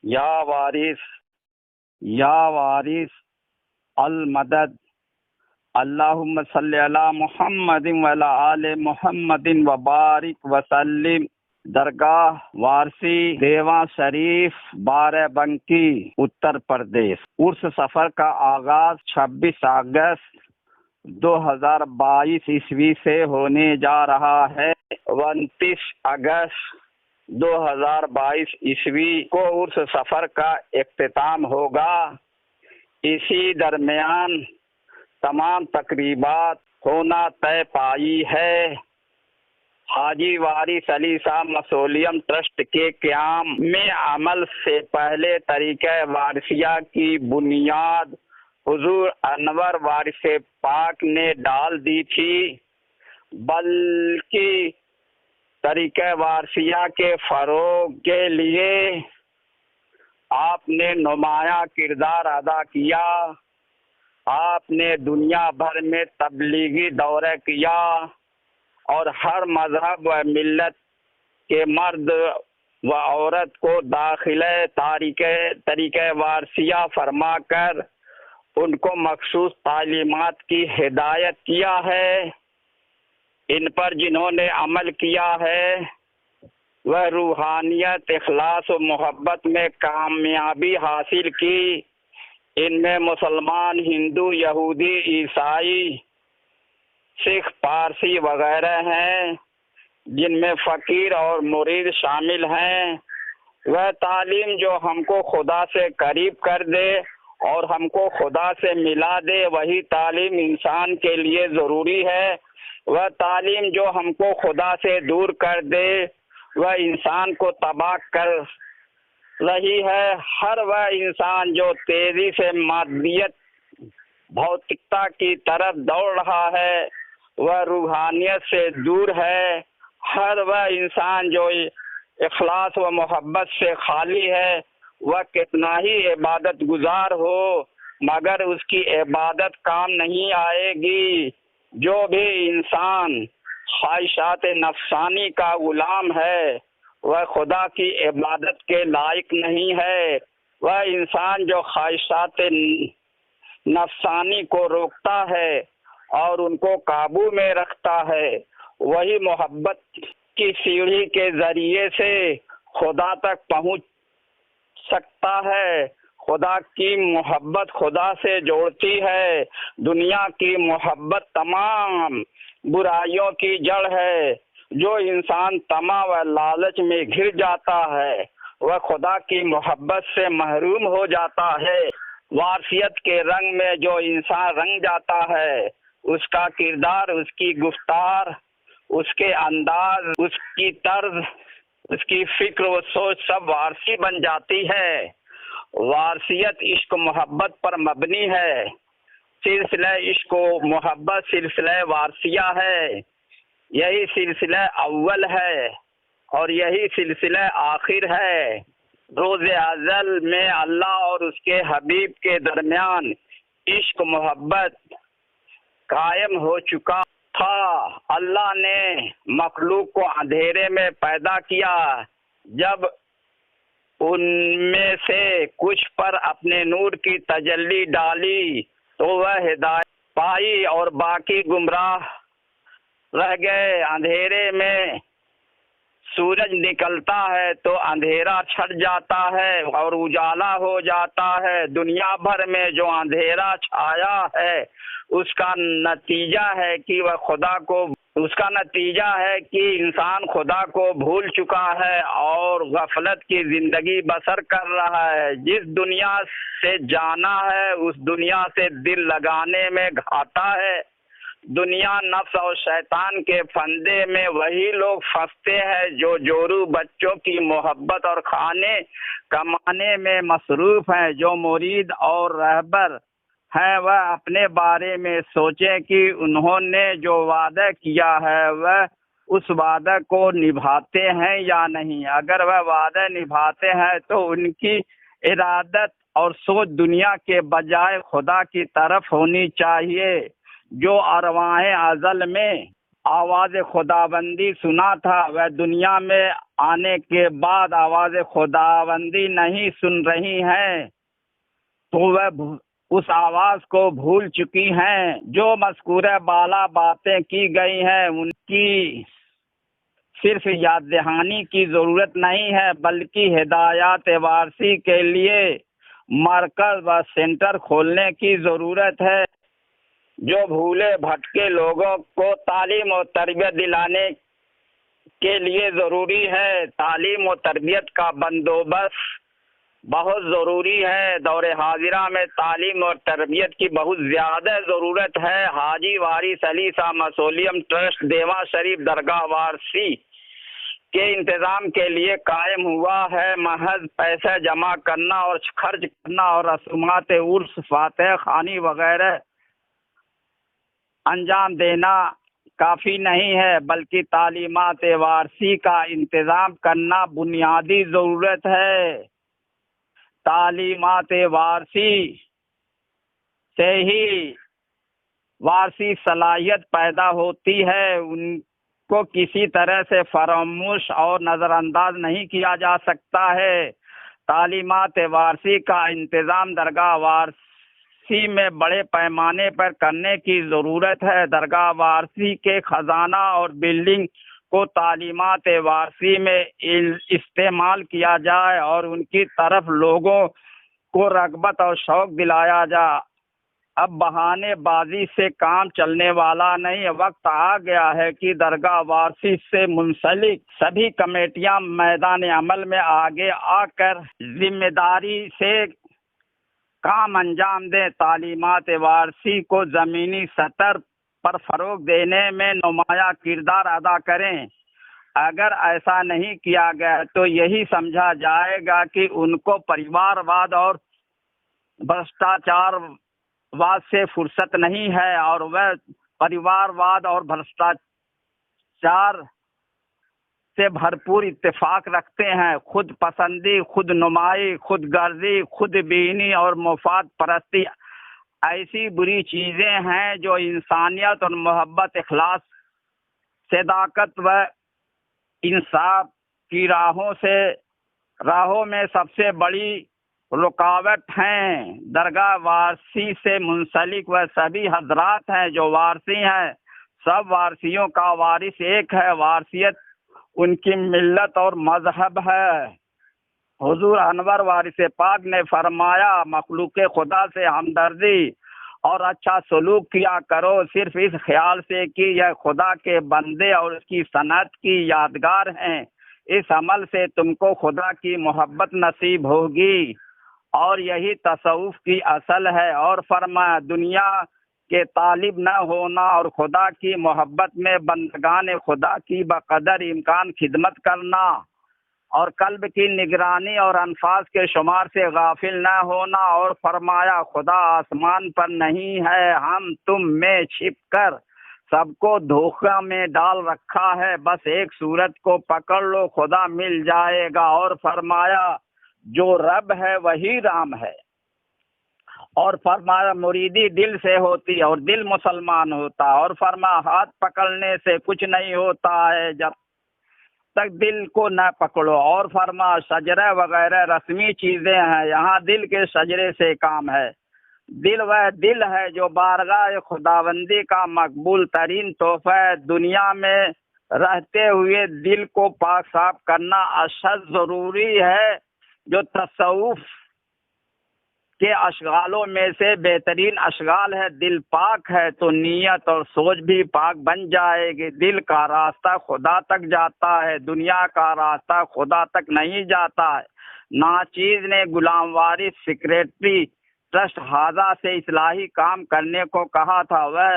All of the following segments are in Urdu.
یا وارث یا وارث المدد، اللہم صلی علی محمد وعلی آل محمد وبارک وسلم۔ درگاہ وارسی دیواں شریف، بارہ بنکی، اتر پردیش۔ عرس سفر کا آغاز 26 اگست 2022 عیسوی سے ہونے جا رہا ہے۔ 29 اگست 2022 عیسوی کو عرس سفر کا اختتام ہوگا۔ اسی درمیان تمام تقریبات ہونا طے پائی ہے۔ حاجی وارث علی صاحب مسولیم ٹرسٹ کے قیام میں عمل سے پہلے طریقہ وارثیہ کی بنیاد حضور انور وارث پاک نے ڈال دی تھی، بلکہ طریقہ وارثیہ کے فروغ کے لیے آپ نے نمایاں کردار ادا کیا۔ آپ نے دنیا بھر میں تبلیغی دورے کیا اور ہر مذہب و ملت کے مرد و عورت کو داخلہ طریقہ وارثیہ فرما کر ان کو مخصوص تعلیمات کی ہدایت کیا ہے۔ ان پر جنہوں نے عمل کیا ہے وہ روحانیت، اخلاص و محبت میں کامیابی حاصل کی۔ ان میں مسلمان، ہندو، یہودی، عیسائی، سکھ، پارسی وغیرہ ہیں، جن میں فقیر اور مرید شامل ہیں۔ وہ تعلیم جو ہم کو خدا سے قریب کر دے اور ہم کو خدا سے ملا دے، وہی تعلیم انسان کے لیے ضروری ہے۔ وہ تعلیم جو ہم کو خدا سے دور کر دے، وہ انسان کو تباہ کر رہی ہے۔ ہر وہ انسان جو تیزی سے مادیت، بھوتکتا کی طرف دوڑ رہا ہے، وہ روحانیت سے دور ہے۔ ہر وہ انسان جو اخلاص و محبت سے خالی ہے، وہ کتنا ہی عبادت گزار ہو مگر اس کی عبادت کام نہیں آئے گی۔ جو بھی انسان خواہشات نفسانی کا غلام ہے وہ خدا کی عبادت کے لائق نہیں ہے۔ وہ انسان جو خواہشات نفسانی کو روکتا ہے اور ان کو قابو میں رکھتا ہے، وہی محبت کی سیڑھی کے ذریعے سے خدا تک پہنچ سکتا ہے۔ خدا کی محبت خدا سے جوڑتی ہے۔ دنیا کی محبت تمام برائیوں کی جڑ ہے۔ جو انسان طمع و لالچ میں گھر جاتا ہے وہ خدا کی محبت سے محروم ہو جاتا ہے۔ وارثیت کے رنگ میں جو انسان رنگ جاتا ہے، اس کا کردار، اس کی گفتار، اس کے انداز، اس کی طرز، اس کی فکر و سوچ سب وارثی بن جاتی ہے۔ وارثیت عشق و محبت پر مبنی ہے۔ سلسلہ عشق و محبت سلسلہ وارثیہ ہے۔ یہی سلسلہ اول ہے اور یہی سلسلہ آخر ہے۔ روز ازل میں اللہ اور اس کے حبیب کے درمیان عشق و محبت قائم ہو چکا تھا۔ اللہ نے مخلوق کو اندھیرے میں پیدا کیا، جب ان میں سے کچھ پر اپنے نور کی تجلی ڈالی تو وہ ہدایت پائی اور باقی گمراہ رہ گئے۔ اندھیرے میں سورج نکلتا ہے تو اندھیرا چھٹ جاتا ہے اور اجالا ہو جاتا ہے۔ دنیا بھر میں جو اندھیرا چھایا ہے اس کا نتیجہ ہے کہ انسان خدا کو بھول چکا ہے اور غفلت کی زندگی بسر کر رہا ہے۔ جس دنیا سے جانا ہے اس دنیا سے دل لگانے میں گھاٹا ہے۔ دنیا، نفس اور شیطان کے پھندے میں وہی لوگ پھنستے ہیں جو جورو بچوں کی محبت اور کھانے کمانے میں مصروف ہیں۔ جو مرید اور رہبر ہیں وہ اپنے بارے میں سوچیں کہ انہوں نے جو وعدہ کیا ہے وہ اس وعدے کو نبھاتے ہیں یا نہیں۔ اگر وہ وعدہ نبھاتے ہیں تو ان کی ارادت اور سوچ دنیا کے بجائے خدا کی طرف ہونی چاہیے۔ جو ارواح ازل میں آواز خداوندی سنا تھا، وہ دنیا میں آنے کے بعد آواز خداوندی نہیں سن رہی ہیں، تو وہ اس آواز کو بھول چکی ہیں۔ جو مذکورہ بالا باتیں کی گئی ہیں ان کی صرف یاد دہانی کی ضرورت نہیں ہے، بلکہ ہدایات وارثی کے لیے مرکز و سینٹر کھولنے کی ضرورت ہے۔ جو بھولے بھٹکے لوگوں کو تعلیم و تربیت دلانے کے لیے ضروری ہے۔ تعلیم و تربیت کا بندوبست بہت ضروری ہے۔ دور حاضرہ میں تعلیم اور تربیت کی بہت زیادہ ضرورت ہے۔ حاجی وارث علی شاہ مسولیم ٹرسٹ دیوا شریف درگاہ وارثی کے انتظام کے لیے قائم ہوا ہے۔ محض پیسہ جمع کرنا اور خرچ کرنا اور رسومات عرس، فاتح خوانی وغیرہ انجام دینا کافی نہیں ہے، بلکہ تعلیمات وارثی کا انتظام کرنا بنیادی ضرورت ہے۔ تعلیمات وارثی سے ہی وارثی صلاحیت پیدا ہوتی ہے، ان کو کسی طرح سے فراموش اور نظر انداز نہیں کیا جا سکتا ہے۔ تعلیمات وارثی کا انتظام درگاہ وارثی میں بڑے پیمانے پر کرنے کی ضرورت ہے۔ درگاہ وارثی کے خزانہ اور بلڈنگ کو تعلیمات وارثی میں استعمال کیا جائے اور ان کی طرف لوگوں کو رغبت اور شوق دلایا جائے۔ اب بہانے بازی سے کام چلنے والا نہیں، وقت آ گیا ہے کہ درگاہ وارثی سے منسلک سبھی کمیٹیاں میدان عمل میں آگے آ کر ذمہ داری سے کام انجام دیں، تعلیمات وارثی کو زمینی سطح پر فروغ دینے میں نمایاں کردار ادا کریں۔ اگر ایسا نہیں کیا گیا تو یہی سمجھا جائے گا کہ ان کو پریوار واد اور بھرشٹاچار واد سے فرصت نہیں ہے، اور وہ پریوار واد اور بھرشٹاچار سے بھرپور اتفاق رکھتے ہیں۔ خود پسندی، خود نمائی، خود غرضی، خود بینی اور مفاد پرستی ایسی بری چیزیں ہیں جو انسانیت اور محبت، اخلاص، صداقت و انصاف کی راہوں میں سب سے بڑی رکاوٹ ہیں۔ درگاہ وارثی سے منسلک وہ سبھی حضرات ہیں جو وارثی ہیں، سب وارثیوں کا وارث ایک ہے۔ وارثیت ان کی ملت اور مذہب ہے۔ حضور انور وارث پاک نے فرمایا، مخلوق خدا سے ہمدردی اور اچھا سلوک کیا کرو، صرف اس خیال سے کہ یہ خدا کے بندے اور اس کی صنعت کی یادگار ہیں۔ اس عمل سے تم کو خدا کی محبت نصیب ہوگی، اور یہی تصوف کی اصل ہے۔ اور فرمایا، دنیا کے طالب نہ ہونا اور خدا کی محبت میں بندگان خدا کی بقدر امکان خدمت کرنا، اور قلب کی نگرانی اور انفاس کے شمار سے غافل نہ ہونا۔ اور فرمایا، خدا آسمان پر نہیں ہے، ہم تم میں چھپ کر سب کو دھوکہ میں ڈال رکھا ہے، بس ایک صورت کو پکڑ لو، خدا مل جائے گا۔ اور فرمایا، جو رب ہے وہی رام ہے۔ اور فرمایا، مریدی دل سے ہوتی اور دل مسلمان ہوتا۔ اور فرمایا، ہاتھ پکڑنے سے کچھ نہیں ہوتا ہے جب تک دل کو نہ پکڑو۔ اور فرمایا، شجرہ وغیرہ رسمی چیزیں ہیں، یہاں دل کے شجرے سے کام ہے۔ دل وہ دل ہے جو بارگاہ خداوندی کا مقبول ترین تحفہ ہے۔ دنیا میں رہتے ہوئے دل کو پاک صاف کرنا اشد ضروری ہے۔ جو تصوف کے اشغالوں میں سے بہترین اشغال ہے، دل پاک ہے تو نیت اور سوچ بھی پاک بن جائے گی۔ دل کا راستہ خدا تک جاتا ہے، دنیا کا راستہ خدا تک نہیں جاتا ہے۔ ناچیز نے غلام وارث سیکریٹری ٹرسٹ ہاضہ سے اصلاحی کام کرنے کو کہا تھا، وہ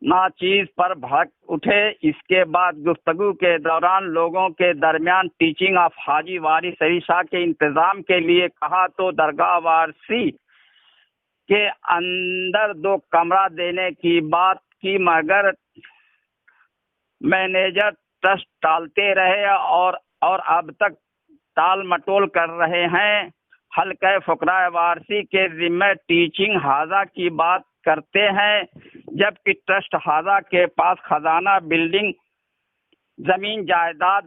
ناچیز پر بھڑک اٹھے۔ اس کے بعد گفتگو کے دوران لوگوں کے درمیان ٹیچنگ آف حاجی وارث علی شاہ کے انتظام کے لیے کہا تو درگاہ وارثی کے اندر 2 کمرہ دینے کی بات کی، مگر مینیجر ٹرسٹ ٹالتے رہے اور اب تک ٹال مٹول کر رہے ہیں۔ حلقہ فقراء وارثی کے ذمہ ٹیچنگ ہاضہ کی بات کرتے ہیں جبکہ ٹرسٹ ہادہ کے پاس خزانہ، بلڈنگ، زمین جائیداد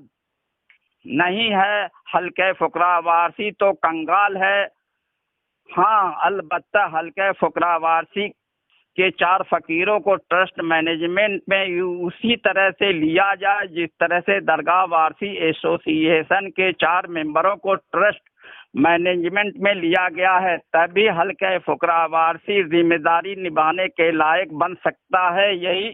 نہیں ہے۔ حلقہ فقراء وارثی تو کنگال ہے۔ ہاں البتہ حلقہ فقراء وارثی کے 4 فقیروں کو ٹرسٹ مینجمنٹ میں اسی طرح سے لیا جائے جس طرح سے درگاہ وارثی ایسوسی ایشن کے 4 ممبروں کو ٹرسٹ مینجمنٹ میں لیا گیا ہے، تبھی حلقہ فقراء وارثی ذمہ داری نبھانے کے لائق بن سکتا ہے۔ یہی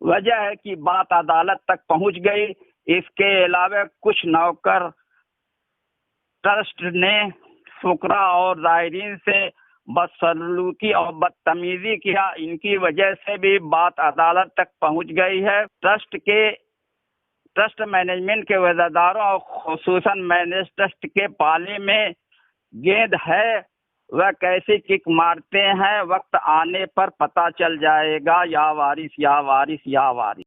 وجہ ہے کہ بات عدالت تک پہنچ گئی۔ اس کے علاوہ کچھ نوکر ٹرسٹ نے فقراء اور زائرین سے بدسلوکی اور بدتمیزی کیا، ان کی وجہ سے بھی بات عدالت تک پہنچ گئی ہے۔ ٹرسٹ مینجمنٹ کے عہدیداروں اور خصوصاً مینیجر ٹرسٹ کے پالے میں گیند ہے، وہ کیسے کک مارتے ہیں وقت آنے پر پتہ چل جائے گا۔ یا وارث یا وارث یا وارث۔